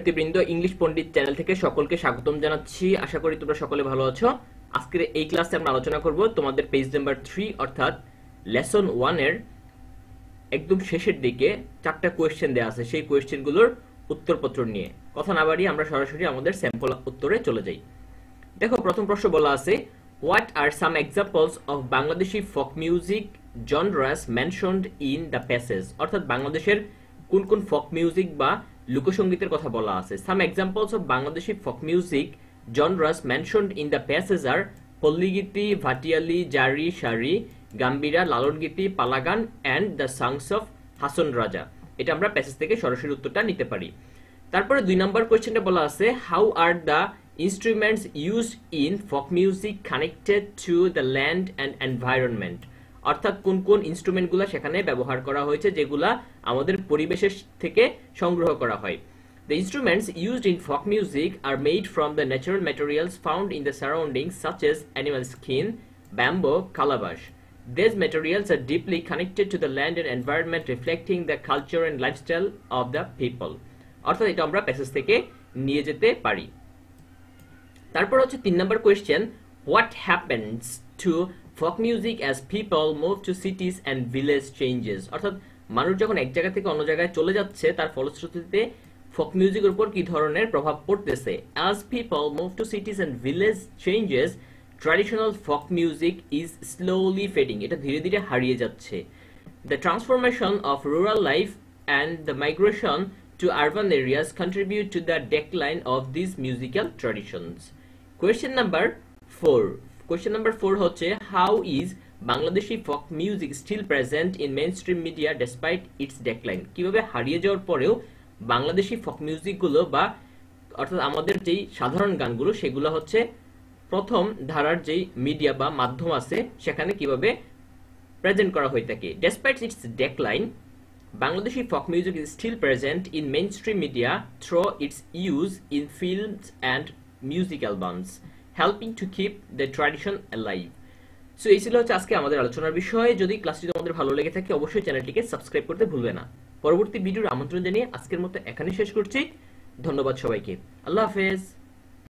শিক্ষার্থীবৃন্দ, ইংলিশ পণ্ডিত চ্যানেল থেকে সকলকে স্বাগতম জানাচ্ছি। আশা করি তোমরা সকলে ভালো আছো। আজকের এই ক্লাসে আমরা আলোচনা করব তোমাদের পেজ নাম্বার 3 অর্থাৎ লেসন 1 এর একদম শেষের দিকে 4টা কোশ্চেন দেয়া আছে, সেই কোশ্চেনগুলোর উত্তরপত্র নিয়ে। কথা না বাড়িয়ে আমরা সরাসরি আমাদের স্যাম্পল উত্তরে চলে যাই। দেখো, প্রথম প্রশ্ন বলা আছে, what are some examples of Bangladeshi folk music genres mentioned in the passage. অর্থাৎ বাংলাদেশের কোন কোন ফোক মিউজিক বা লোকসঙ্গীতের কথা বলা আছে। Some examples of Bangladeshi folk music genres mentioned in the passage are palligiti, bhatiali, jari, sari, gambhira, Lalon giti, palagan and the songs of Hason Raja. এটা আমরা প্যাসেজ থেকে সরাসরি উত্তরটা নিতে পারি। তারপরে 2 নম্বর কোয়েশ্চেনটা বলা আছে, how are the instruments used in folk music connected to the land and environment। অর্থাৎ কোন কোন ইনস্ট্রুমেন্টগুলো সেখানে ব্যবহার করা হয়েছে যেগুলা আমাদের পরিবেশের থেকে সংগ্রহ করা হয়। The instruments used in folk music are made from the natural materials found in the surroundings such as animal skin, bamboo, calabash. These materials are deeply connected to the land and environment, reflecting the culture and lifestyle of the people। অর্থাৎ এটা আমরা passage থেকে নিয়ে যেতে পারি। তারপর হচ্ছে 3 number question, what happens to folk music as people move to cities and village changes. অর্থাৎ মানুষ যখন এক জায়গা থেকে অন্য জায়গায় চলে যাচ্ছে তার ফলশ্রুতিতে ফোক মিউজিকের উপর কি ধরনের প্রভাব পড়তেছে। As people move to cities and village changes, traditional folk music is slowly fading. এটা ধীরে ধীরে হারিয়ে যাচ্ছে। The transformation of rural life and the migration to urban areas contribute to the decline of these musical traditions. Question number 4. Question number 4 হচ্ছে, how is Bangladeshi folk music still present in mainstream media despite its decline? কিভাবে হারিয়ে যাওয়ার পরেও Bangladeshi folk music গুলো বা অর্থাৎ আমাদের যেই সাধারণ গানগুলো সেগুলো হচ্ছে প্রথম ধারার যেই মিডিয়া বা মাধ্যম আছে সেখানে কিভাবে প্রেজেন্ট করা হয়ে থাকে। Despite its decline, Bangladeshi folk music is still present in mainstream media through its use in films and music albums, helping to keep the tradition alive. So এই ছিল হচ্ছে আজকে আমাদের আলোচনার বিষয়। যদি ক্লাসটি তোমাদের ভালো লেগে থাকে অবশ্যই চ্যানেলটিকে সাবস্ক্রাইব করতে ভুলবে না। পরবর্তী ভিডিওর আমন্ত্রণ জানিয়ে আজকের মতো এখানেই শেষ করছি। ধন্যবাদ সবাইকে। আল্লাহ হাফেজ।